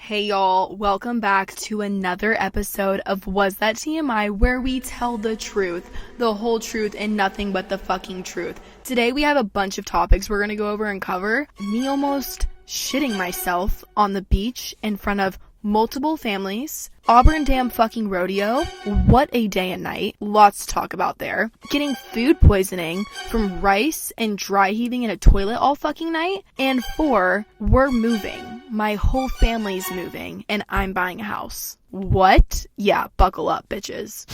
Hey y'all, welcome back to another episode of Was That TMI, where we tell the truth, the whole truth, and nothing but the fucking truth. Today we have a bunch of topics we're gonna go over and cover. Me almost shitting myself on the beach in front of multiple families. Auburn damn fucking rodeo. What a day and night. Lots to talk about there. Getting food poisoning from rice and dry heaving in a toilet all fucking night. And 4, we're moving. My whole family's moving and I'm buying a house. What? Yeah, buckle up, bitches.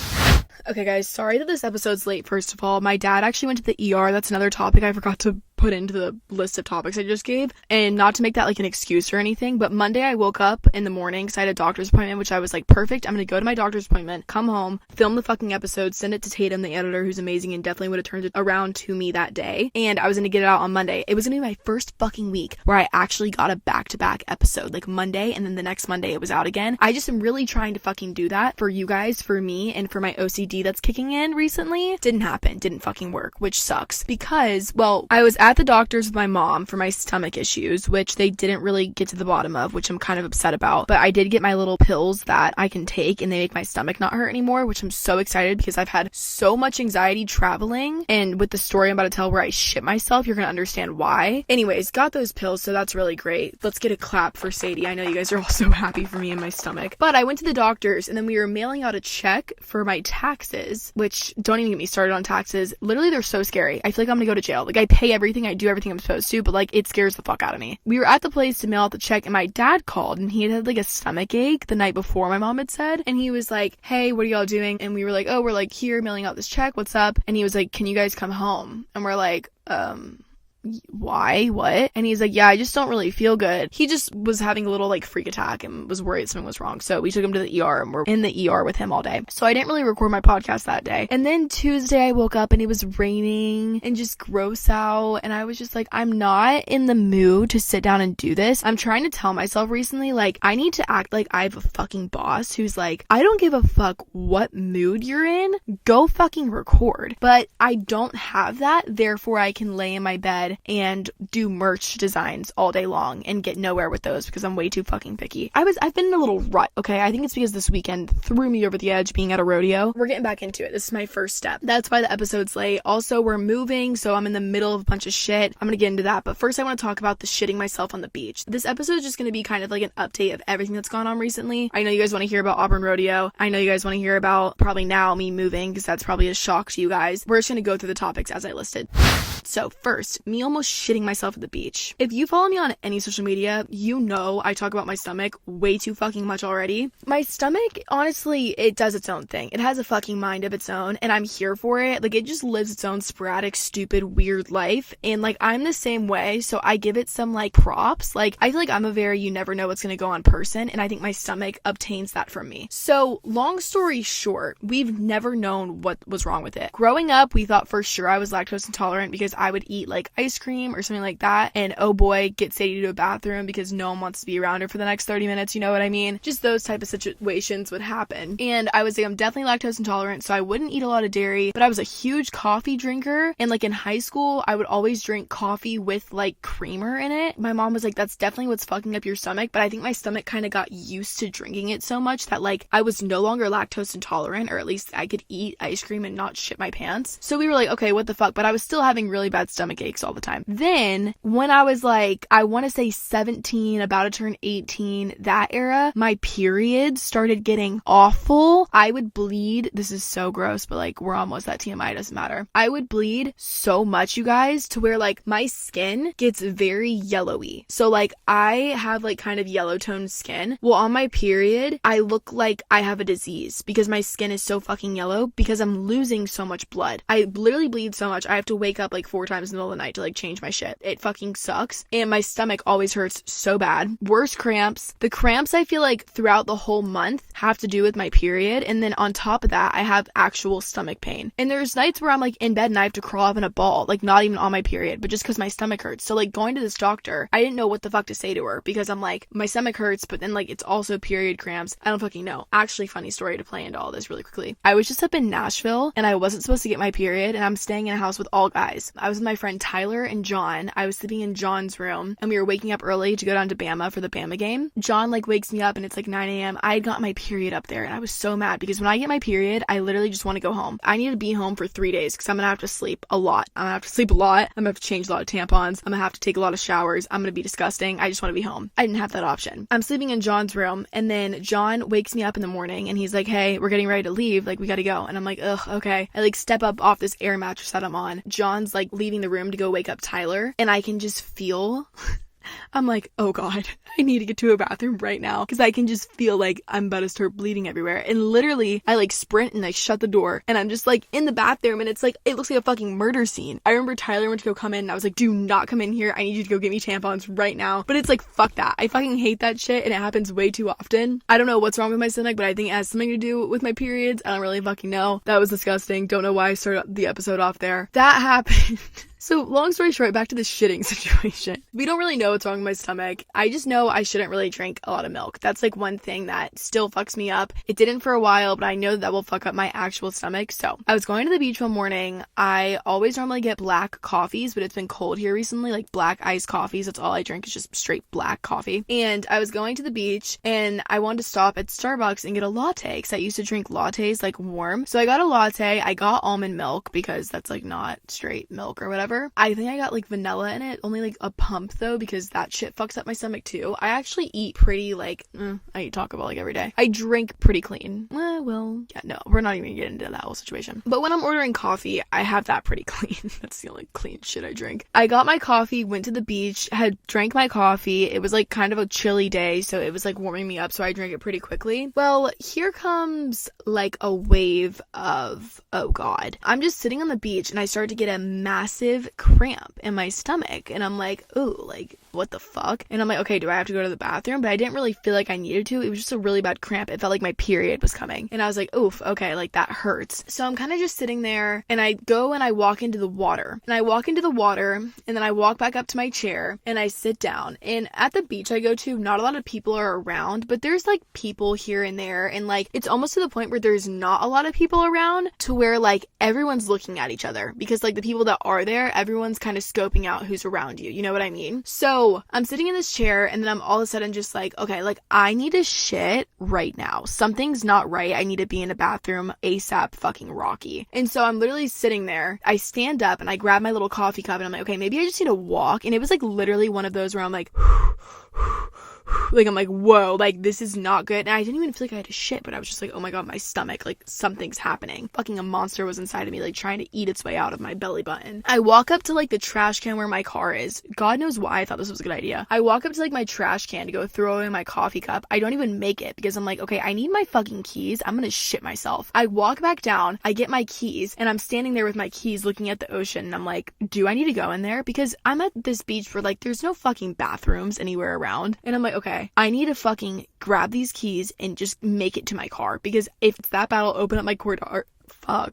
Okay guys, sorry that this episode's late first of all. My dad actually went to the ER. That's another topic I forgot to put into the list of topics I just gave, and not to make that like an excuse or anything, but Monday I woke up in the morning because I had a doctor's appointment, which I was like, perfect, I'm gonna go to my doctor's appointment, come home, film the fucking episode, send it to Tatum, the editor, who's amazing and definitely would have turned it around to me that day, and I was gonna get it out on Monday. It was gonna be my first fucking week where I actually got a back-to-back episode, like Monday, and then the next Monday it was out again. I just am really trying to fucking do that for you guys, for me, and for my OCD that's kicking in recently. Didn't happen, didn't fucking work, which sucks, because, well, I was at the doctor's with my mom for my stomach issues, which they didn't really get to the bottom of, which I'm kind of upset about, but I did get my little pills that I can take and they make my stomach not hurt anymore, which I'm so excited because I've had so much anxiety traveling, and with the story I'm about to tell where I shit myself, you're gonna understand why. Anyways, got those pills, so that's really great. Let's get a clap for Sadie. I know you guys are all so happy for me and my stomach. But I went to the doctor's and then we were mailing out a check for my taxes, which don't even get me started on taxes. Literally, they're so scary. I feel like I'm gonna go to jail. Like, I pay everything, I do everything I'm supposed to, but like, it scares the fuck out of me. We were at the place to mail out the check and my dad called and he had like a stomach ache the night before, my mom had said, and he was like, hey, what are y'all doing? And we were like, oh, we're like here mailing out this check, what's up? And he was like, can you guys come home? And we're like, why? What? And he's like, yeah, I just don't really feel good. He just was having a little like freak attack and was worried something was wrong. So we took him to the ER and we're in the ER with him all day. So I didn't really record my podcast that day. And then Tuesday I woke up and it was raining and just gross out. And I was just like, I'm not in the mood to sit down and do this. I'm trying to tell myself recently, like, I need to act like I have a fucking boss who's like, I don't give a fuck what mood you're in. Go fucking record. But I don't have that. Therefore I can lay in my bed and do merch designs all day long and get nowhere with those because I'm way too fucking picky. I've been in a little rut, okay? I think it's because this weekend threw me over the edge being at a rodeo. We're getting back into it. This is my first step. That's why the episode's late. Also, we're moving, so I'm in the middle of a bunch of shit. I'm gonna get into that, but first I want to talk about the shitting myself on the beach. This episode is just gonna be kind of like an update of everything that's gone on recently. I know you guys want to hear about Auburn Rodeo. I know you guys want to hear about probably now me moving because that's probably a shock to you guys. We're just gonna go through the topics as I listed. So first, me almost shitting myself at the beach. If you follow me on any social media, you know I talk about my stomach way too fucking much already. My stomach, honestly, it does its own thing. It has a fucking mind of its own, and I'm here for it. Like, it just lives its own sporadic, stupid, weird life, and like, I'm the same way, so I give it some like props. Like, I feel like I'm a very you never know what's gonna go on person, and I think my stomach obtains that from me. So, long story short, we've never known what was wrong with it. Growing up, we thought for sure I was lactose intolerant because I would eat like ice cream or something like that, and oh boy, get Sadie to a bathroom because no one wants to be around her for the next 30 minutes, you know what I mean? Just those type of situations would happen. And I was like, I'm definitely lactose intolerant, so I wouldn't eat a lot of dairy, but I was a huge coffee drinker, and like in high school, I would always drink coffee with like creamer in it. My mom was like, that's definitely what's fucking up your stomach, but I think my stomach kind of got used to drinking it so much that like I was no longer lactose intolerant, or at least I could eat ice cream and not shit my pants. So we were like, okay, what the fuck? But I was still having really bad stomach aches all the time. Then when I was like, I want to say 17, about to turn 18, that era, my periods started getting awful. I would bleed. This is so gross, but like, we're almost at TMI, doesn't matter. I would bleed so much, you guys, to where like my skin gets very yellowy. So like, I have like kind of yellow toned skin. Well, on my period, I look like I have a disease because my skin is so fucking yellow because I'm losing so much blood. I literally bleed so much. I have to wake up like 4 times in the middle of the night to like change my shit. It fucking sucks. And my stomach always hurts so bad. Worst cramps. The cramps I feel like throughout the whole month have to do with my period. And then on top of that, I have actual stomach pain. And there's nights where I'm like in bed and I have to crawl up in a ball, like not even on my period, but just because my stomach hurts. So like going to this doctor, I didn't know what the fuck to say to her because I'm like, my stomach hurts, but then like it's also period cramps. I don't fucking know. Actually, funny story to play into all this really quickly. I was just up in Nashville and I wasn't supposed to get my period, and I'm staying in a house with all guys. I was with my friend Tyler and John. I was sleeping in John's room and we were waking up early to go down to Bama for the Bama game. John like wakes me up and it's like 9 a.m. I had got my period up there and I was so mad because when I get my period, I literally just want to go home. I need to be home for 3 days because I'm gonna have to sleep a lot. I'm gonna have to sleep a lot. I'm gonna have to change a lot of tampons. I'm gonna have to take a lot of showers. I'm gonna be disgusting. I just want to be home. I didn't have that option. I'm sleeping in John's room and then John wakes me up in the morning and he's like, hey, we're getting ready to leave. Like, we gotta go. And I'm like, ugh, okay. I like step up off this air mattress that I'm on. John's like leaving the room to go wake up Tyler and I can just feel I'm like, oh God, I need to get to a bathroom right now because I can just feel like I'm about to start bleeding everywhere. And literally, I like sprint and I shut the door and I'm just like in the bathroom and it's like, it looks like a fucking murder scene. I remember Tyler went to go come in and I was like, do not come in here. I need you to go get me tampons right now. But it's like, fuck that. I fucking hate that shit and it happens way too often. I don't know what's wrong with my stomach, but I think it has something to do with my periods. I don't really fucking know. That was disgusting. Don't know why I started the episode off there. That happened. So long story short, back to the shitting situation. We don't really know what's wrong with my stomach. I just know I shouldn't really drink a lot of milk. That's like one thing that still fucks me up. It didn't for a while, but I know that will fuck up my actual stomach. So I was going to the beach one morning. I always normally get black coffees, but it's been cold here recently, like black iced coffees. That's all I drink is just straight black coffee. And I was going to the beach and I wanted to stop at Starbucks and get a latte because I used to drink lattes like warm. So I got a latte. I got almond milk because that's like not straight milk or whatever. I think I got like vanilla in it, only like a pump though because that shit fucks up my stomach too. I actually eat pretty like, I eat Taco Bell like every day. I drink pretty clean. Well, yeah, no, we're not even gonna get into that whole situation. But when I'm ordering coffee, I have that pretty clean. That's the only clean shit I drink. I got my coffee, went to the beach, had drank my coffee. It was like kind of a chilly day, so it was like warming me up, so I drank it pretty quickly. Well, here comes like a wave of, oh God. I'm just sitting on the beach and I start to get a massive cramp in my stomach and I'm like, ooh, like what the fuck? And I'm like, okay, do I have to go to the bathroom? But I didn't really feel like I needed to. It was just a really bad cramp. It felt like my period was coming and I was like, oof, okay, like that hurts. So I'm kind of just sitting there and I go and I walk into the water and then I walk back up to my chair and I sit down. And at the beach I go to, not a lot of people are around, but there's like people here and there and like it's almost to the point where there's not a lot of people around to where like everyone's looking at each other because like the people that are there, everyone's kind of scoping out who's around you. You know what I mean? So I'm sitting in this chair and then I'm all of a sudden just like, okay, like I need to shit right now. Something's not right. I need to be in a bathroom ASAP fucking Rocky. And so I'm literally sitting there. I stand up and I grab my little coffee cup and I'm like, okay, maybe I just need to walk. And it was like literally one of those where I'm like, like I'm like, whoa, like this is not good. And I didn't even feel like I had to shit, but I was just like, oh my God, my stomach, like something's happening. Fucking a monster was inside of me, like trying to eat its way out of my belly button. I walk up to like the trash can where my car is. God knows why I thought this was a good idea. I walk up to like my trash can to go throw away my coffee cup. I don't even make it because I'm like, okay, I need my fucking keys. I'm gonna shit myself. I walk back down, I get my keys, and I'm standing there with my keys looking at the ocean, and I'm like, do I need to go in there? Because I'm at this beach where like there's no fucking bathrooms anywhere around. And I'm like, okay, I need to fucking grab these keys and just make it to my car because if it's that bad, I'll open up my corridor. I'll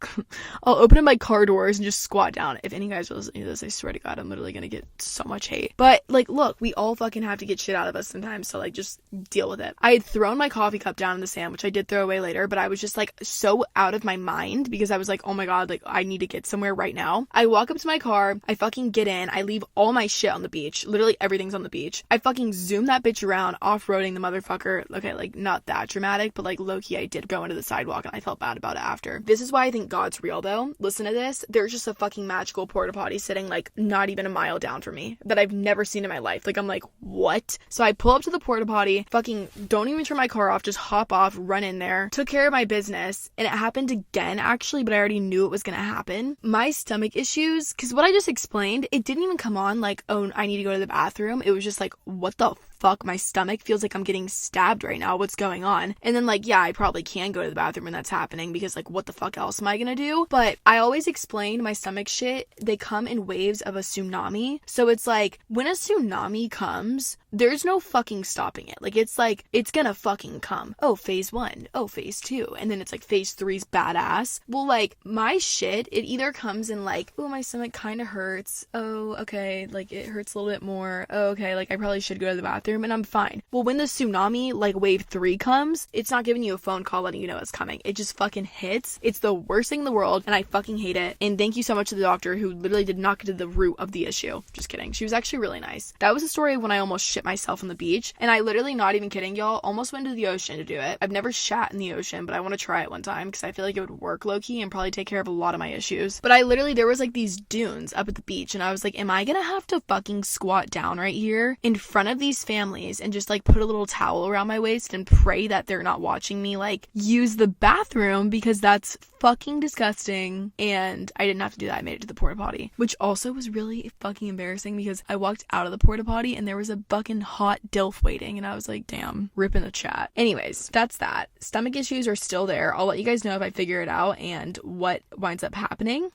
open up my car doors and just squat down. If any guys are listening to this, I swear to God, I'm literally gonna get so much hate. But like, look, we all fucking have to get shit out of us sometimes, so like just deal with it. I had thrown my coffee cup down in the sand, which I did throw away later, but I was just like so out of my mind because I was like, oh my God, like I need to get somewhere right now. I walk up to my car, I fucking get in, I leave all my shit on the beach. Literally everything's on the beach. I fucking zoom that bitch around, off-roading the motherfucker. Okay, like not that dramatic, but like low-key I did go into the sidewalk and I felt bad about it after. This is why I think God's real though. Listen to this. There's just a fucking magical porta potty sitting like not even a mile down from me that I've never seen in my life. Like I'm like, what? So I pull up to the porta potty, fucking don't even turn my car off, just hop off, run in there, took care of my business. And it happened again actually, but I already knew it was gonna happen. My stomach issues, because what I just explained, it didn't even come on like, oh, I need to go to the bathroom. It was just like, what the fuck, my stomach feels like I'm getting stabbed right now. What's going on? And then like, yeah, I probably can go to the bathroom when that's happening because like, what the fuck else am I gonna do? But I always explain my stomach shit. They come in waves of a tsunami. So it's like when a tsunami comes, there's no fucking stopping it. Like, it's gonna fucking come. Oh, phase 1. Oh, phase 2. And then it's like phase 3's badass. Well, like, my shit, it either comes in like, oh, my stomach kind of hurts. Oh, okay. Like, it hurts a little bit more. Oh, okay. Like, I probably should go to the bathroom, and I'm fine. Well, when the tsunami, like, wave 3 comes, it's not giving you a phone call letting you know it's coming. It just fucking hits. It's the worst thing in the world, and I fucking hate it. And thank you so much to the doctor who literally did not get to the root of the issue. Just kidding. She was actually really nice. That was a story when I almost shit myself on the beach, and I literally, not even kidding y'all, almost went to the ocean to do it. I've never shat in the ocean, but I want to try it one time because I feel like it would work low-key and probably take care of a lot of my issues. But I literally, there was like these dunes up at the beach, and I was like, am I gonna have to fucking squat down right here in front of these families and just like put a little towel around my waist and pray that they're not watching me like use the bathroom, because that's fucking disgusting. And I didn't have to do that. I made it to the porta potty, which also was really fucking embarrassing because I walked out of the porta potty and there was a fucking hot dilf waiting, and I was like, damn, rip in the chat. Anyways, that's that. Stomach issues are still there. I'll let you guys know if I figure it out and what winds up happening.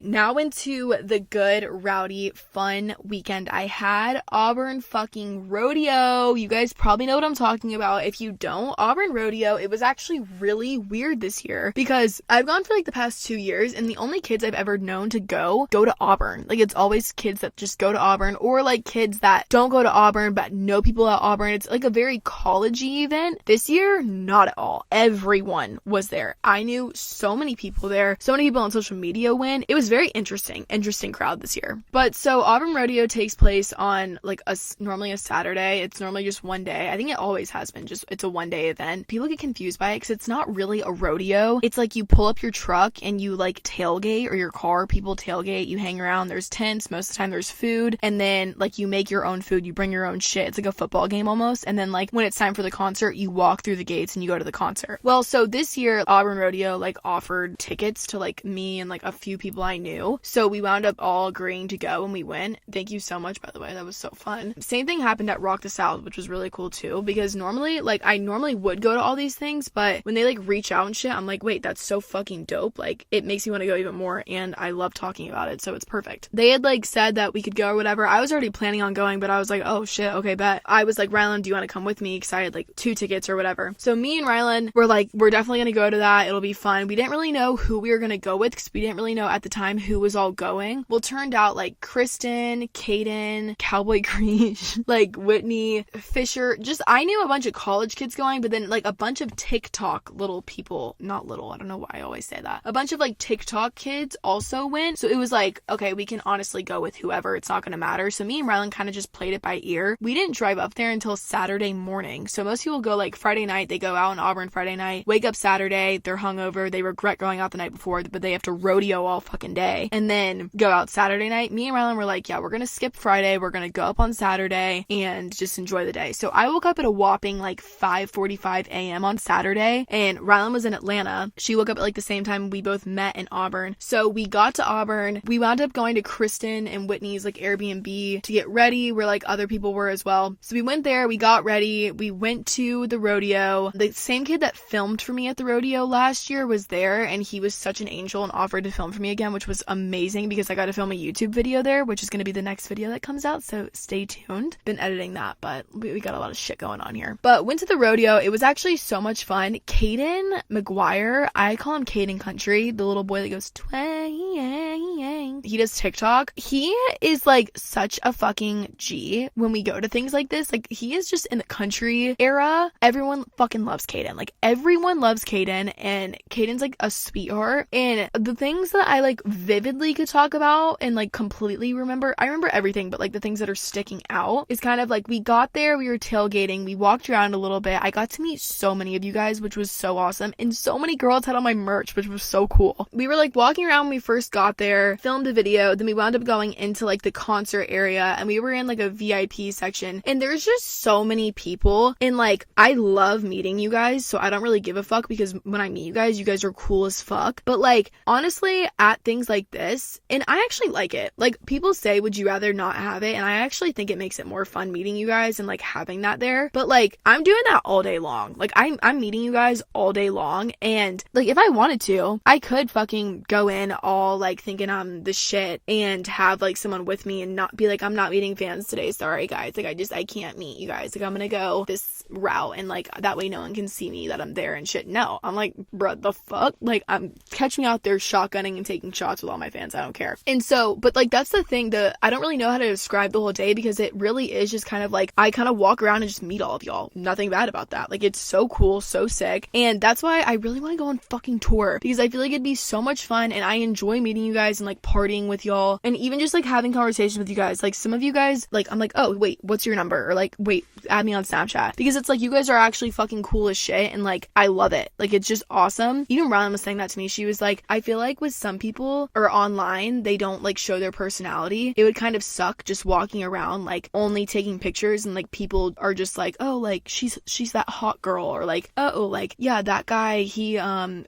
Now into the good, rowdy, fun weekend I had. Auburn fucking Rodeo. You guys probably know what I'm talking about. If you don't, Auburn Rodeo, it was actually really weird this year because I've gone for like the past 2 years, and the only kids I've ever known to go to Auburn. Like, it's always kids that just go to Auburn, or like kids that don't go to Auburn but know people at Auburn. It's like a very college-y event. This year, not at all. Everyone was there. I knew so many people there. So many people on social media went. It was very interesting crowd this year. But so Auburn Rodeo takes place on like normally a Saturday. It's normally just one day. I think it always has been just, it's a one-day event. People get confused by it because it's not really a rodeo. It's like you pull up your truck and you like tailgate, or your car, people tailgate, you hang around, there's tents, most of the time there's food, and then like you make your own food, you bring your own shit. It's like a football game almost. And then like when it's time for the concert, you walk through the gates and you go to the concert. Well, so this year Auburn Rodeo like offered tickets to like me and like a few people I knew. So we wound up all agreeing to go, and we went. Thank you so much, by the way. That was so fun. Same thing happened at Rock the South, which was really cool too, because normally, like, I normally would go to all these things, but when they like reach out and shit, I'm like, wait, that's so fucking dope. Like, it makes me want to go even more, and I love talking about it, so it's perfect. They had like said that we could go or whatever. I was already planning on going, but I was like, oh shit, okay, bet. I was like, Rylan, do you want to come with me? Because I had like 2 tickets or whatever. So me and Rylan were like, we're definitely gonna go to that. It'll be fun. We didn't really know who we were gonna go with because we didn't really know at the time who was all going. Well, turned out like Kristen, Kaden, Cowboy Creech, like Whitney, Fisher, just I knew a bunch of college kids going, but then like a bunch of TikTok little people, not little, I don't know why I always say that. A bunch of like TikTok kids also went. So it was like, okay, we can honestly go with whoever. It's not gonna matter. So me and Rylan kind of just played it by ear. We didn't drive up there until Saturday morning. So most people go like Friday night, they go out in Auburn Friday night, wake up Saturday, they're hungover, they regret going out the night before, but they have to rodeo all fucking day and then go out Saturday night. Me and Rylan were like, yeah, we're gonna skip Friday, we're gonna go up on Saturday and just enjoy the day. So I woke up at a whopping like 5:45 a.m. on Saturday, and Rylan was in Atlanta. She woke up at like the same time we both met in Auburn. So we got to Auburn. We wound up going to Kristen and Whitney's like Airbnb to get ready, where like other people were as well. So we went there, we got ready, we went to the rodeo. The same kid that filmed for me at the rodeo last year was there, and he was such an angel and offered to film for me again, which was amazing because I got to film a YouTube video there, which is going to be the next video that comes out, so stay tuned. Been editing that, but we got a lot of shit going on here. But went to the rodeo. It was actually so much fun. Caden McGuire, I call him Caden Country, the little boy that goes twang. He does TikTok. He is like such a fucking G when we go to things like this. Like, he is just in the country era. Everyone fucking loves Caden. Like, everyone loves Caden, and Caden's like a sweetheart. And the things that I like vividly could talk about and like completely remember, I remember everything, but like the things that are sticking out is kind of like, we got there, we were tailgating, we walked around a little bit. I got to meet so many of you guys, which was so awesome, and so many girls had on my merch, which was so cool. We were like walking around when we first got there, filmed a video, then we wound up going into like the concert area, and we were in like a VIP section, and there's just so many people, and like I love meeting you guys, so I don't really give a fuck because when I meet you guys are cool as fuck. But like honestly, at things things like this, and I actually like it. Like, people say, would you rather not have it? And I actually think it makes it more fun meeting you guys and like having that there. But like, I'm doing that all day long. Like, I'm meeting you guys all day long, and like, if I wanted to, I could fucking go in all like thinking I'm the shit and have like someone with me and not be like, I'm not meeting fans today, sorry guys, like I can't meet you guys, like I'm gonna go this route, and like that way no one can see me that I'm there and shit. No, I'm like, bruh, the fuck, like, catch me out there shotgunning and taking shots with all my fans, I don't care. And so, but like, that's the thing, I don't really know how to describe the whole day, because it really is just kind of like, I kind of walk around and just meet all of y'all. Nothing bad about that. Like, it's so cool, so sick, and that's why I really want to go on fucking tour, because I feel like it'd be so much fun, and I enjoy meeting you guys and like partying with y'all, and even just like having conversations with you guys. Like, some of you guys, like, I'm like, oh wait, what's your number? Or like, wait, add me on Snapchat, because it's like, you guys are actually fucking cool as shit, and like, I love it. Like, it's just awesome. Even Rylan was saying that to me. She was like, I feel like with some people or online, they don't like show their personality. It would kind of suck just walking around like only taking pictures, and like people are just like, oh, like she's that hot girl, or like, oh, like, yeah, that guy, he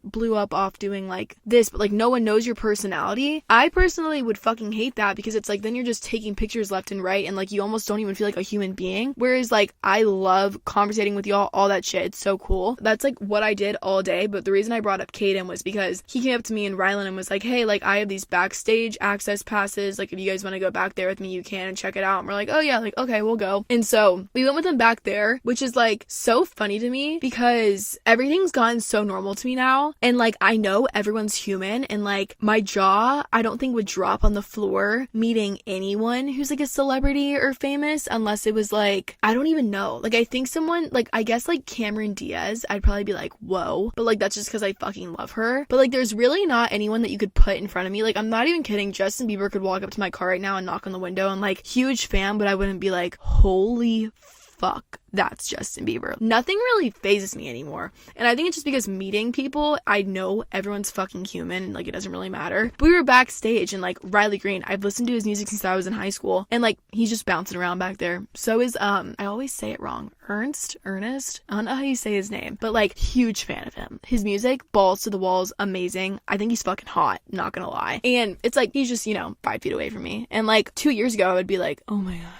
blew up off doing like this, but like no one knows your personality. I personally would fucking hate that, because it's like, then you're just taking pictures left and right, and like you almost don't even feel like a human being. Whereas like, I love conversating with y'all, all that shit. It's so cool. That's like what I did all day. But the reason I brought up Caden was because he came up to me and Rylan and was like, hey, like, I have these backstage access passes, like if you guys want to go back there with me, you can, and check it out. And we're like, oh yeah, like, okay, we'll go. And so we went with him back there, which is like so funny to me, because everything's gotten so normal to me now, and like, I know everyone's human, and like, my jaw, I don't think would drop on the floor meeting anyone who's like a celebrity or famous, unless it was like, I don't even know, like, I think someone, like, I guess like Cameron Diaz, I'd probably be like, whoa, but like, that's just because I fucking love her. But like, there's really not anyone that you could put in front of me. Like, I'm not even kidding, Justin Bieber could walk up to my car right now and knock on the window, and like, huge fan, but I wouldn't be like, holy fuck, that's Justin Bieber. Nothing really phases me anymore. And I think it's just because meeting people, I know everyone's fucking human, and like, it doesn't really matter. But we were backstage, and like, Riley Green, I've listened to his music since I was in high school, and like, he's just bouncing around back there. So is I always say it wrong, Ernest, I don't know how you say his name, but like, huge fan of him. His music, balls to the walls, amazing. I think he's fucking hot, not gonna lie. And it's like, he's just, 5 feet away from me. And like, 2 years ago, I would be like, oh my god.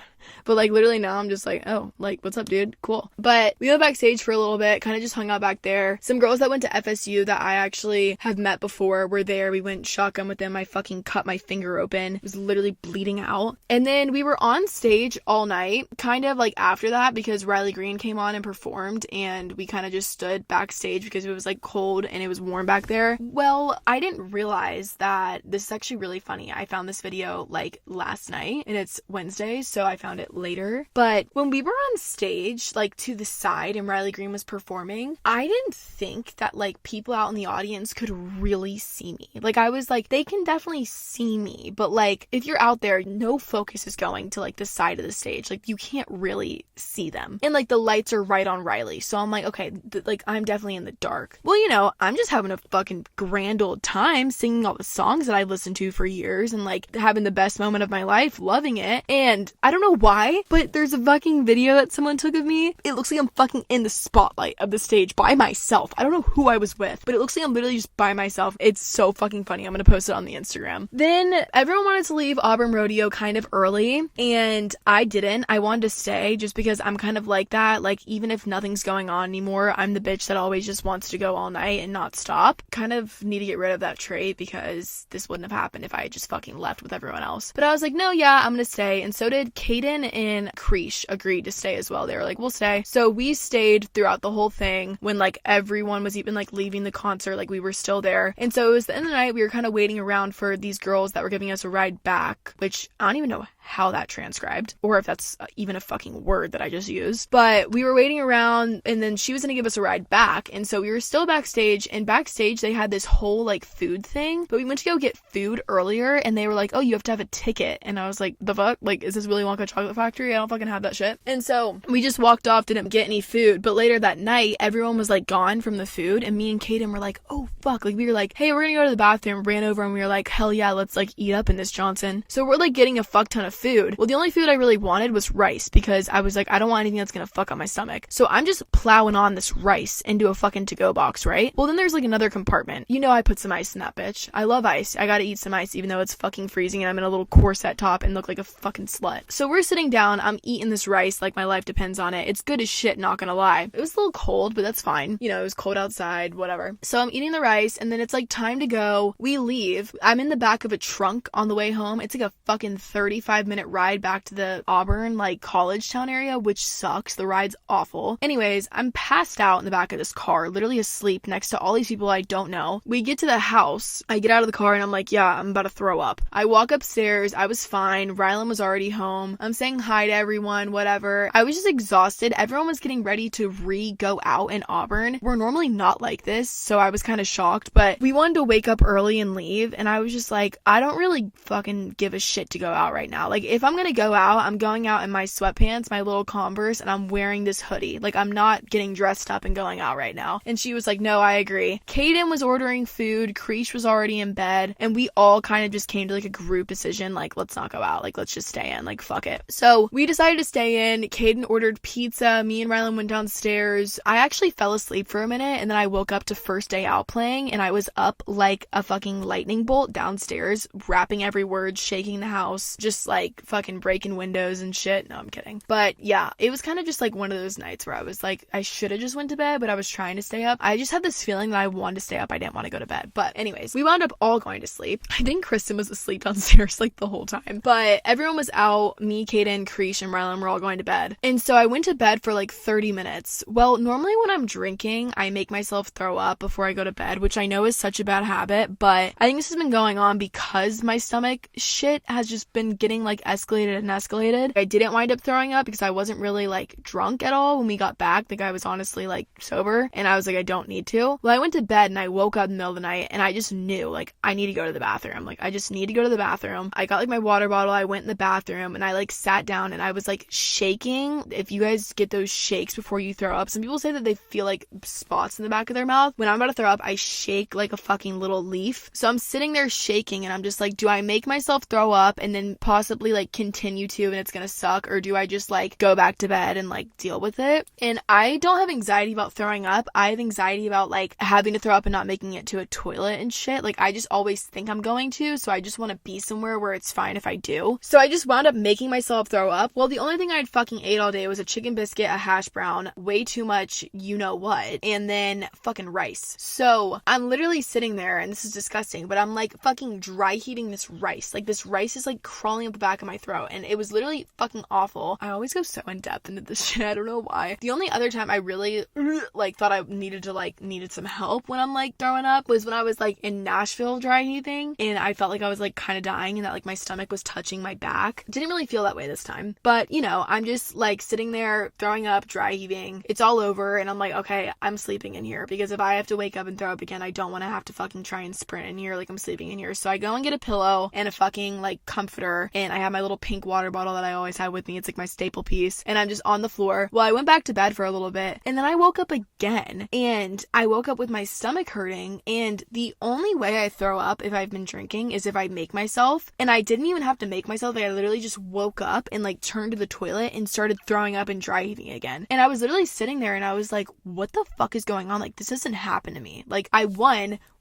But like, literally now I'm just like, oh, like, what's up, dude? Cool. But we went backstage for a little bit, kind of just hung out back there. Some girls that went to FSU that I actually have met before were there. We went shotgun with them. I fucking cut my finger open. It was literally bleeding out. And then we were on stage all night, kind of like after that, because Riley Green came on and performed, and we kind of just stood backstage because it was like cold and it was warm back there. Well, I didn't realize that this is actually really funny. I found this video like last night, and it's Wednesday, so I found it later. But when we were on stage, like to the side, and Riley Green was performing, I didn't think that like people out in the audience could really see me. Like, I was like, they can definitely see me, but like, if you're out there, no focus is going to like the side of the stage. Like, you can't really see them, and like the lights are right on Riley, so I'm like, okay, like, I'm definitely in the dark. Well, I'm just having a fucking grand old time singing all the songs that I've listened to for years, and like having the best moment of my life, loving it. And I don't know why, but there's a fucking video that someone took of me. It looks like I'm fucking in the spotlight of the stage by myself. I don't know who I was with, but it looks like I'm literally just by myself. It's so fucking funny. I'm gonna post it on the Instagram. Then everyone wanted to leave Auburn Rodeo kind of early, and I didn't. I wanted to stay just because I'm kind of like that. Like, even if nothing's going on anymore, I'm the bitch that always just wants to go all night and not stop. Kind of need to get rid of that trait, because this wouldn't have happened if I had just fucking left with everyone else. But I was like, no, yeah, I'm gonna stay. And so did Caden and Creesh agreed to stay as well. They were like, we'll stay. So we stayed throughout the whole thing. When like everyone was even like leaving the concert, like we were still there. And so it was the end of the night. We were kind of waiting around for these girls that were giving us a ride back, which I don't even know how that transcribed, or if that's even a fucking word that I just used. But we were waiting around, and then she was gonna give us a ride back, and so we were still backstage, and backstage they had this whole like food thing, but we went to go get food earlier, and they were like, oh, you have to have a ticket. And I was like, the fuck? Like, is this Willy Wonka chocolate factory? I don't fucking have that shit. And so we just walked off, didn't get any food. But later that night, everyone was like gone from the food, and me and Kaden were like, oh fuck, like we were like, hey, we're gonna go to the bathroom. Ran over and we were like, hell yeah, let's like eat up in this Johnson. So we're like getting a fuck ton of food. Well, the only food I really wanted was rice because I was like, I don't want anything that's gonna fuck up my stomach. So I'm just plowing on this rice into a fucking to-go box, right? Well, then there's like another compartment. You know I put some ice in that bitch. I love ice. I gotta eat some ice even though it's fucking freezing and I'm in a little corset top and look like a fucking slut. So we're sitting down, I'm eating this rice like my life depends on it. It's good as shit, not gonna lie. It was a little cold, but that's fine. You know, it was cold outside, whatever. So I'm eating the rice and then it's like time to go. We leave. I'm in the back of a trunk on the way home. It's like a fucking 35-minute ride back to the Auburn, like, college town area, which sucks. The ride's awful. Anyways, I'm passed out in the back of this car, literally asleep next to all these people I don't know. We get to the house. I get out of the car and I'm like, yeah, I'm about to throw up. I walk upstairs. I was fine. Rylan was already home. I'm saying hi to everyone, whatever. I was just exhausted. Everyone was getting ready to go out in Auburn. We're normally not like this, so I was kind of shocked, but we wanted to wake up early and leave, and I was just like, I don't really fucking give a shit to go out right now. Like, if I'm gonna go out, I'm going out in my sweatpants, my little Converse, and I'm wearing this hoodie. Like, I'm not getting dressed up and going out right now. And she was like, no, I agree. Kaden was ordering food, Creesh was already in bed, and we all kind of just came to like a group decision, like, let's not go out, like, let's just stay in, like, fuck it. So we decided to stay in. Kaden ordered pizza. Me and Rylan went downstairs. I actually fell asleep for a minute, and then I woke up to First Day Out playing, and I was up like a fucking lightning bolt downstairs, rapping every word, shaking the house, just like fucking breaking windows and shit. No, I'm kidding. But yeah, it was kind of just like one of those nights where I was like, I should have just went to bed, but I was trying to stay up. I just had this feeling that I wanted to stay up. I didn't want to go to bed. But anyways, we wound up all going to sleep. I think Kristen was asleep downstairs like the whole time. But everyone was out. Me, Kaden, Creesh, and Rylan were all going to bed. And so I went to bed for like 30 minutes. Well, normally when I'm drinking, I make myself throw up before I go to bed, which I know is such a bad habit, but I think this has been going on because my stomach shit has just been getting like escalated and escalated. I didn't wind up throwing up because I wasn't really like drunk at all when we got back. The guy was honestly like sober and I was like, I don't need to. Well, I went to bed and I woke up in the middle of the night and I just knew like I need to go to the bathroom. Like I just need to go to the bathroom. I got like my water bottle. I went in the bathroom and I like sat down and I was like shaking. If you guys get those shakes before you throw up, some people say that they feel like spots in the back of their mouth. When I'm about to throw up, I shake like a fucking little leaf. So I'm sitting there shaking and I'm just like, do I make myself throw up and then possibly like continue to and it's gonna suck, or do I just like go back to bed and like deal with it? And I don't have anxiety about throwing up. I have anxiety about like having to throw up and not making it to a toilet and shit. Like I just always think I'm going to, so I just want to be somewhere where it's fine if I do. So I just wound up making myself throw up. Well, the only thing I'd fucking ate all day was a chicken biscuit, a hash brown, way too much you know what, and then fucking rice. So I'm literally sitting there, and this is disgusting, but I'm like fucking dry heating this rice. Like this rice is like crawling up the back of my throat, and it was literally fucking awful. I always go so in depth into this shit. I don't know why. The only other time I really like thought I needed some help when I'm like throwing up was when I was like in Nashville dry heaving, and I felt like I was like kind of dying and that like my stomach was touching my back. Didn't really feel that way this time, but you know, I'm just like sitting there throwing up, dry heaving. It's all over, and I'm like, okay, I'm sleeping in here because if I have to wake up and throw up again, I don't want to have to fucking try and sprint in here like I'm sleeping in here. So I go and get a pillow and a fucking like comforter, and I have my little pink water bottle that I always have with me. It's like my staple piece, and I'm just on the floor. Well, I went back to bed for a little bit, and then I woke up again, and I woke up with my stomach hurting, and the only way I throw up if I've been drinking is if I make myself, and I didn't even have to make myself. Like I literally just woke up and like turned to the toilet and started throwing up and dry heaving again. And I was literally sitting there and I was like, what the fuck is going on? Like this doesn't happen to me. Like I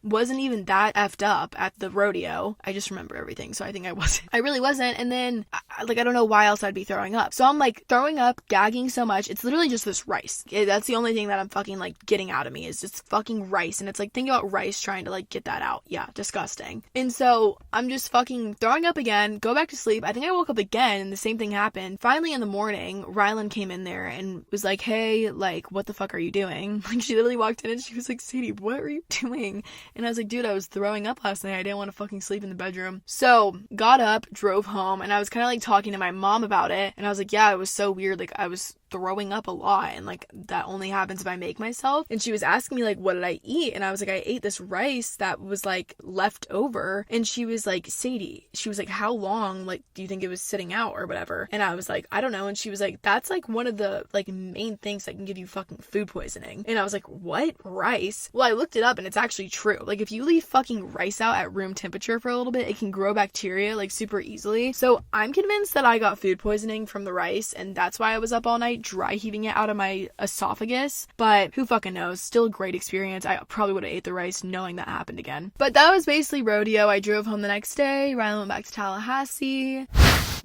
wasn't even that effed up at the rodeo. I just remember everything, so I think I wasn't. I really wasn't. And then I don't know why else I'd be throwing up. So I'm like throwing up, gagging so much. It's literally just this rice. That's the only thing that I'm fucking like getting out of me is just fucking rice. And it's like, think about rice trying to like get that out. Yeah, disgusting. And so I'm just fucking throwing up again, go back to sleep. I think I woke up again and the same thing happened. Finally in the morning, Rylan came in there and was like, hey, like, what the fuck are you doing? Like she literally walked in and she was like, Sadie, what are you doing? And I was like, dude, I was throwing up last night. I didn't want to fucking sleep in the bedroom. So got up, drove home, and I was kind of like talking to my mom about it. And I was like, yeah, it was so weird. Like I was throwing up a lot, and like that only happens if I make myself. And she was asking me like, what did I eat? And I was like, I ate this rice that was like left over. And she was like, Sadie, she was like, how long like do you think it was sitting out or whatever? And I was like, I don't know. And she was like, that's like one of the like main things that can give you fucking food poisoning. And I was like, what? Rice? Well, I looked it up and it's actually true. Like if you leave fucking rice out at room temperature for a little bit, it can grow bacteria like super easily. So So I'm convinced that I got food poisoning from the rice, and that's why I was up all night dry heaving it out of my esophagus. But who fucking knows? Still a great experience. I probably would have ate the rice knowing that happened again. But that was basically rodeo. I drove home the next day. Riley went back to Tallahassee.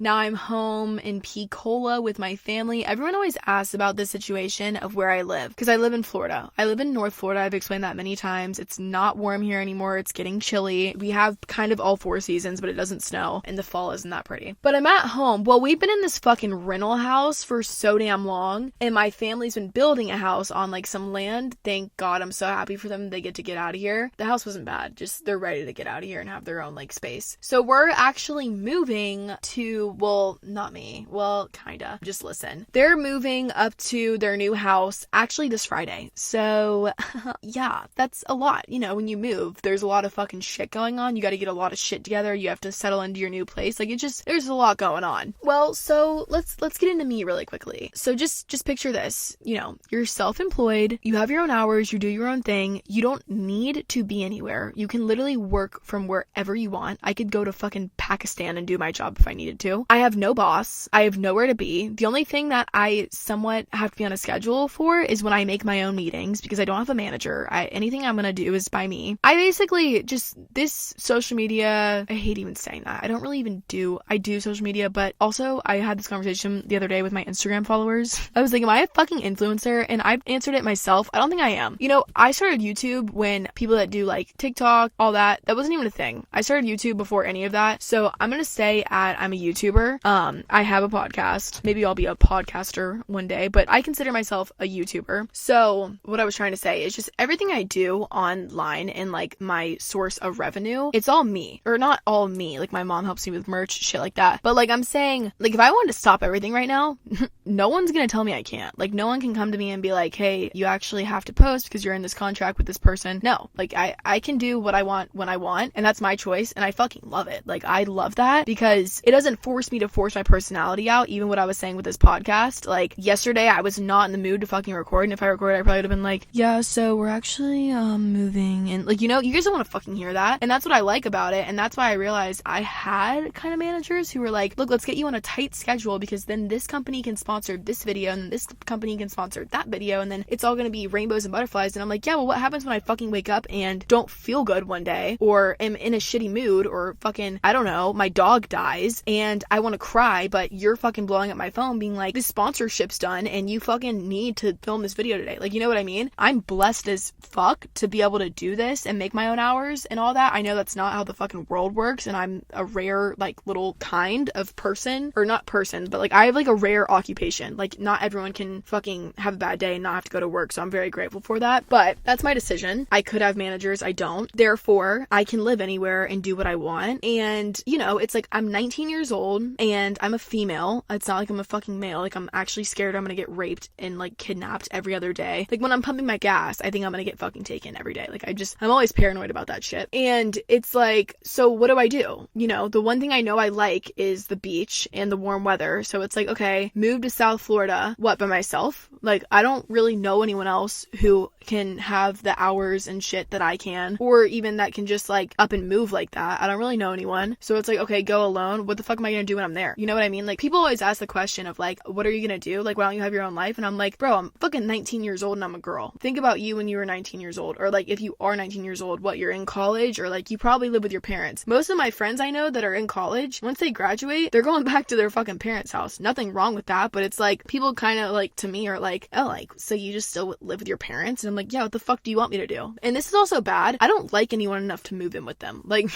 Now I'm home in Pensacola with my family. Everyone always asks about this situation of where I live, because I live in Florida. I live in North Florida. I've explained that many times. It's not warm here anymore. It's getting chilly. We have kind of all 4 seasons, but it doesn't snow, and the fall isn't that pretty. But I'm at home. Well, we've been in this fucking rental house for so damn long, and my family's been building a house on like some land. Thank God. I'm so happy for them. They get to get out of here. The house wasn't bad. Just they're ready to get out of here and have their own like space. So we're actually moving to, well, not me. Well, kinda. Just listen. They're moving up to their new house actually this Friday. So yeah, that's a lot. You know, when you move, there's a lot of fucking shit going on. You got to get a lot of shit together. You have to settle into your new place. Like, there's a lot going on. Well, so let's get into me really quickly. So just picture this. You know, you're self-employed. You have your own hours. You do your own thing. You don't need to be anywhere. You can literally work from wherever you want. I could go to fucking Pakistan and do my job if I needed to. I have no boss. I have nowhere to be. The only thing that I somewhat have to be on a schedule for is when I make my own meetings, because I don't have a manager. Anything I'm gonna do is by me. I basically just, this social media, I hate even saying that. I don't really even I do social media, but also I had this conversation the other day with my Instagram followers. I was like, am I a fucking influencer? And I've answered it myself. I don't think I am. You know, I started YouTube when people that do like TikTok, all that wasn't even a thing. I started YouTube before any of that. So I'm gonna say I'm a YouTuber. I have a podcast. Maybe I'll be a podcaster one day, but I consider myself a YouTuber. So what I was trying to say is just everything I do online and like my source of revenue, it's all me. Or not all me. Like my mom helps me with merch, shit like that. But like I'm saying, like if I wanted to stop everything right now, no one's gonna tell me I can't. Like no one can come to me and be like, hey, you actually have to post because you're in this contract with this person. No, like I can do what I want when I want, and that's my choice, and I fucking love it. Like I love that because it doesn't force me to force my personality out. Even what I was saying with this podcast, like yesterday I was not in the mood to fucking record, and if I recorded I probably would have been like, yeah, so we're actually moving, and like, you know, you guys don't want to fucking hear that. And that's what I like about it, and that's why I realized I had kind of managers who were like, look, let's get you on a tight schedule because then this company can sponsor this video and this company can sponsor that video, and then it's all going to be rainbows and butterflies. And I'm like, yeah, well, what happens when I fucking wake up and don't feel good one day, or am in a shitty mood, or fucking, I don't know, my dog dies and I want to cry, but you're fucking blowing up my phone being like, this sponsorship's done and you fucking need to film this video today. Like, you know what I mean? I'm blessed as fuck to be able to do this and make my own hours and all that. I know that's not how the fucking world works, and I'm a rare, like, little kind of person, or not person, but like I have like a rare occupation. Like not everyone can fucking have a bad day and not have to go to work, so I'm very grateful for that. But that's my decision. I could have managers, I don't. Therefore, I can live anywhere and do what I want. And you know, it's like I'm 19 years old and I'm a female. It's not like I'm a fucking male. Like I'm actually scared I'm gonna get raped and like kidnapped every other day. Like when I'm pumping my gas, I think I'm gonna get fucking taken every day. Like I'm always paranoid about that shit. And it's like, so what do I do? You know, the one thing I know I like is the beach and the warm weather. So it's like, okay, move to South Florida. What, by myself? Like I don't really know anyone else who can have the hours and shit that I can, or even that can just like up and move like that. I don't really know anyone. So it's like, okay, go alone. What the fuck am I gonna do when I'm there? You know what I mean? Like people always ask the question of like, what are you gonna do? Like, why don't you have your own life? And I'm like, bro, I'm fucking 19 years old and I'm a girl. Think about you when you were 19 years old, or like if you are 19 years old, what, you're in college, or like you probably live with your parents. Most of my friends I know that are in college, once they graduate, they're going back to their fucking parents' house. Nothing wrong with that, but it's like people kind of like, to me, are like, oh, like, so you just still live with your parents? And I'm like, yeah, what the fuck do you want me to do? And this is also bad. I don't like anyone enough to move in with them. Like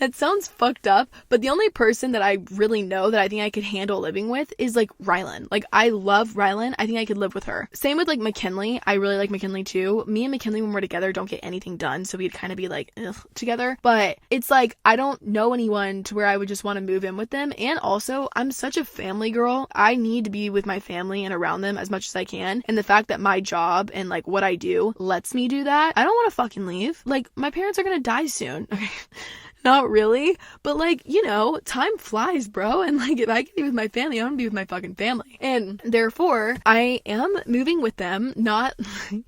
It sounds fucked up, but the only person that I really know that I think I could handle living with is like Rylan. Like I love Rylan. I think I could live with her. Same with like McKinley. I really like McKinley too. Me and McKinley when we're together don't get anything done, so we'd kind of be like ugh, together. But it's like I don't know anyone to where I would just want to move in with them. And also I'm such a family girl. I need to be with my family and around them as much as I can. And the fact that my job and like what I do lets me do that, I don't want to fucking leave. Like my parents are gonna die soon. Okay. Not really, but like, you know, time flies, bro. And like, if I can be with my family, I'm gonna be with my fucking family. And therefore, I am moving with them. Not,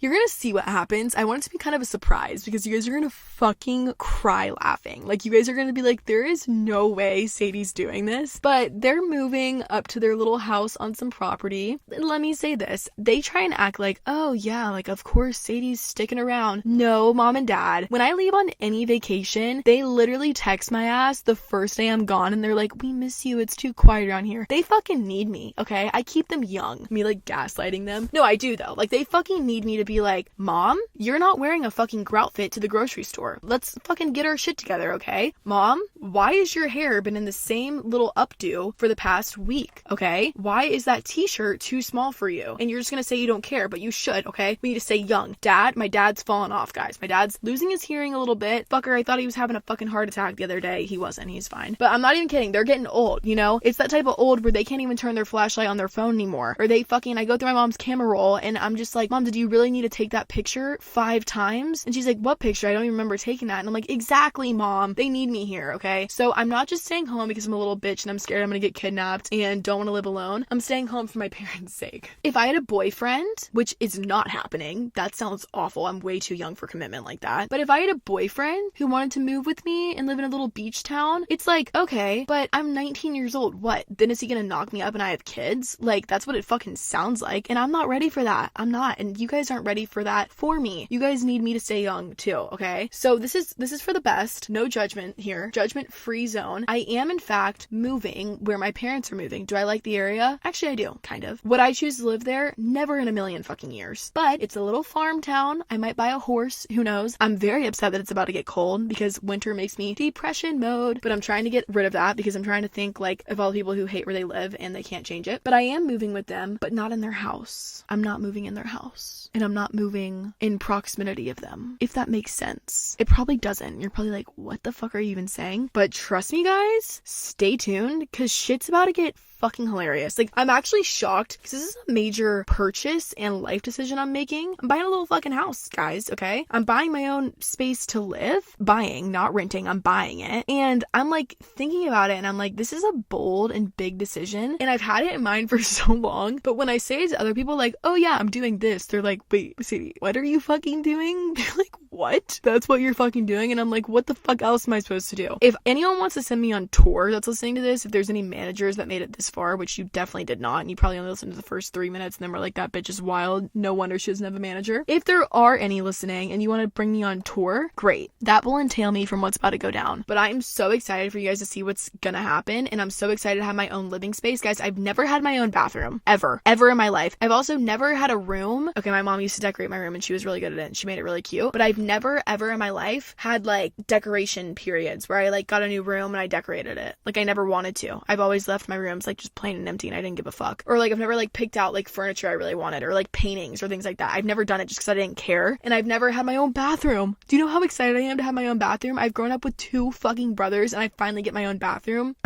you're gonna see what happens. I want it to be kind of a surprise because you guys are gonna fucking cry laughing. Like, you guys are gonna be like, there is no way Sadie's doing this. But they're moving up to their little house on some property. And let me say this, they try and act like, oh yeah, like of course Sadie's sticking around. No, mom and dad, when I leave on any vacation, they literally text my ass the first day I'm gone and they're like, we miss you, it's too quiet around here. They fucking need me, okay? I keep them young. Me like gaslighting them. No, I do though. Like, they fucking need me to be like, mom, you're not wearing a fucking grout fit to the grocery store. Let's fucking get our shit together, okay? Mom, why is your hair been in the same little updo for the past week, okay? Why is that t-shirt too small for you? And you're just gonna say you don't care, but you should, okay? We need to stay young. Dad, my dad's fallen off, guys. My dad's losing his hearing a little bit. Fucker, I thought he was having a fucking heart attack the other day. He wasn't. He's fine. But I'm not even kidding. They're getting old, you know? It's that type of old where they can't even turn their flashlight on their phone anymore. Or they fucking, I go through my mom's camera roll and I'm just like, Mom, did you really need to take that picture 5 times? And she's like, what picture? I don't even remember taking that. And I'm like, exactly, Mom. They need me here, okay? So I'm not just staying home because I'm a little bitch and I'm scared I'm gonna get kidnapped and don't want to live alone. I'm staying home for my parents' sake. If I had a boyfriend, which is not happening, that sounds awful. I'm way too young for commitment like that. But if I had a boyfriend who wanted to move with me and live in a little beach town, it's like, okay, but I'm 19 years old. What? Then is he gonna knock me up and I have kids? Like, that's what it fucking sounds like. And I'm not ready for that. I'm not. And you guys aren't ready for that for me. You guys need me to stay young too, okay? So this is for the best. No judgment here. Judgment-free zone. I am, in fact, moving where my parents are moving. Do I like the area? Actually, I do. Kind of. Would I choose to live there? Never in a million fucking years. But it's a little farm town. I might buy a horse. Who knows? I'm very upset that it's about to get cold because winter makes me depression mode. But I'm trying to get rid of that because I'm trying to think like of all the people who hate where they live and they can't change it. But I am moving with them, but not in their house. I'm not moving in their house. And I'm not moving in proximity of them. If that makes sense. It probably doesn't. You're probably like, what the fuck are you even saying? But trust me, guys, stay tuned because shit's about to get fucking hilarious. Like, I'm actually shocked because this is a major purchase and life decision I'm making. I'm buying a little fucking house, guys, okay? I'm buying my own space to live. Buying, not renting. I'm buying it. And I'm like thinking about it and I'm like, this is a bold and big decision. And I've had it in mind for so long. But when I say it to other people, like, oh yeah, I'm doing this, they're like, wait, Sadie, what are you fucking doing? They're like, what? That's what you're fucking doing? And I'm like, what the fuck else am I supposed to do? If anyone wants to send me on tour that's listening to this, if there's any managers that made it this far, which you definitely did not, and you probably only listened to the first 3 minutes and then were like, that bitch is wild, no wonder she doesn't have a manager. If there are any listening and you want to bring me on tour, great. That will entail me from what's about to go down. But I am so excited for you guys to see what's gonna happen, and I'm so excited to have my own living space. Guys, I've never had my own bathroom, ever in my life. I've also never had a room. Okay, my mom used to decorate my room and she was really good at it and she made it really cute, but I've never ever in my life had like decoration periods where I like got a new room and I decorated it. Like, I never wanted to. I've always left my rooms like just plain and empty and I didn't give a fuck. Or like, I've never like picked out like furniture I really wanted or like paintings or things like that. I've never done it just because I didn't care. And I've never had my own bathroom. Do you know how excited I am to have my own bathroom? I've grown up with 2 fucking brothers and I finally get my own bathroom.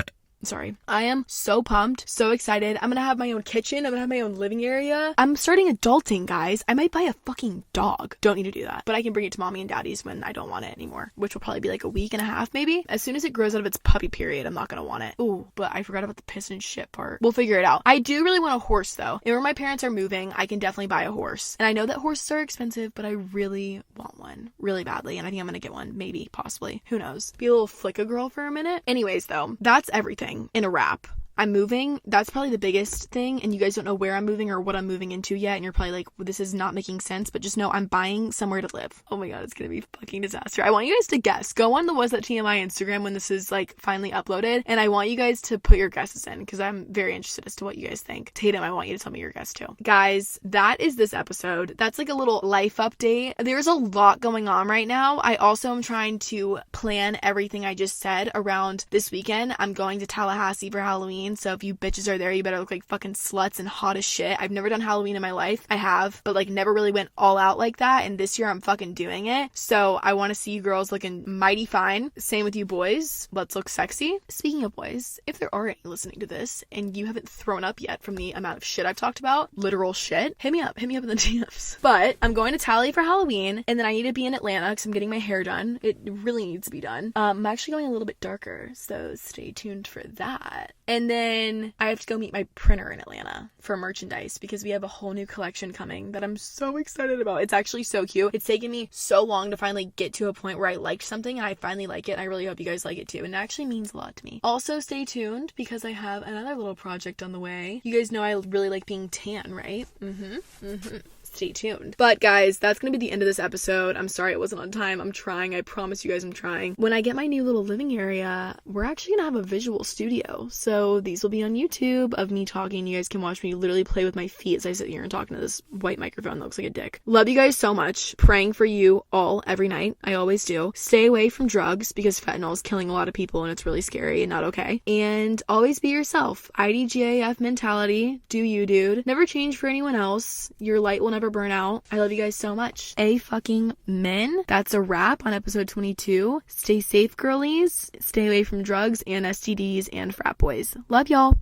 Sorry. I am so pumped, so excited. I'm gonna have my own kitchen. I'm gonna have my own living area. I'm starting adulting, guys. I might buy a fucking dog. Don't need to do that. But I can bring it to mommy and daddy's when I don't want it anymore, which will probably be like a week and a half maybe. As soon as it grows out of its puppy period, I'm not gonna want it. Ooh, but I forgot about the piss and shit part. We'll figure it out. I do really want a horse though. And where my parents are moving, I can definitely buy a horse. And I know that horses are expensive, but I really want one really badly. And I think I'm gonna get one. Maybe, possibly. Who knows? Be a little flicka girl for a minute. Anyways though, that's everything in a wrap. I'm moving. That's probably the biggest thing, and you guys don't know where I'm moving or what I'm moving into yet, and you're probably like, well, this is not making sense, but just know I'm buying somewhere to live. Oh my god, it's gonna be fucking disaster. I want you guys to guess. Go on the Was That TMI Instagram when this is like finally uploaded, and I want you guys to put your guesses in because I'm very interested as to what you guys think. Tatum, I want you to tell me your guess too. Guys, that is this episode. That's like a little life update. There's a lot going on right now. I also am trying to plan everything I just said around this weekend. I'm going to Tallahassee for Halloween. Halloween, so if you bitches are there, you better look like fucking sluts and hot as shit. I've never done Halloween in my life. I have, but like never really went all out like that, and this year I'm fucking doing it. So I want to see you girls looking mighty fine. Same with you boys. Let's look sexy. Speaking of boys, if there are any listening to this and you haven't thrown up yet from the amount of shit I've talked about, literal shit, hit me up in the DMs. But I'm going to Tally for Halloween, and then I need to be in Atlanta because I'm getting my hair done. It really needs to be done. I'm actually going a little bit darker, so stay tuned for that. And then I have to go meet my printer in Atlanta for merchandise because we have a whole new collection coming that I'm so excited about. It's actually so cute. It's taken me so long to finally get to a point where I liked something and I finally like it. And I really hope you guys like it too. And it actually means a lot to me. Also, stay tuned because I have another little project on the way. You guys know I really like being tan, right? Stay tuned. But guys, that's gonna be the end of this episode. I'm sorry it wasn't on time. I'm trying. I promise you guys I'm trying. When I get my new little living area, we're actually gonna have a visual studio. So these will be on YouTube of me talking. You guys can watch me literally play with my feet as I sit here and talk into this white microphone that looks like a dick. Love you guys so much. Praying for you all every night. I always do. Stay away from drugs because fentanyl is killing a lot of people and it's really scary and not okay. And always be yourself. IDGAF mentality. Do you, dude. Never change for anyone else. Your light will never burn out. I love you guys so much. Fucking men. That's a wrap on episode 22. Stay safe, girlies. Stay away from drugs and STDs and frat boys. Love y'all.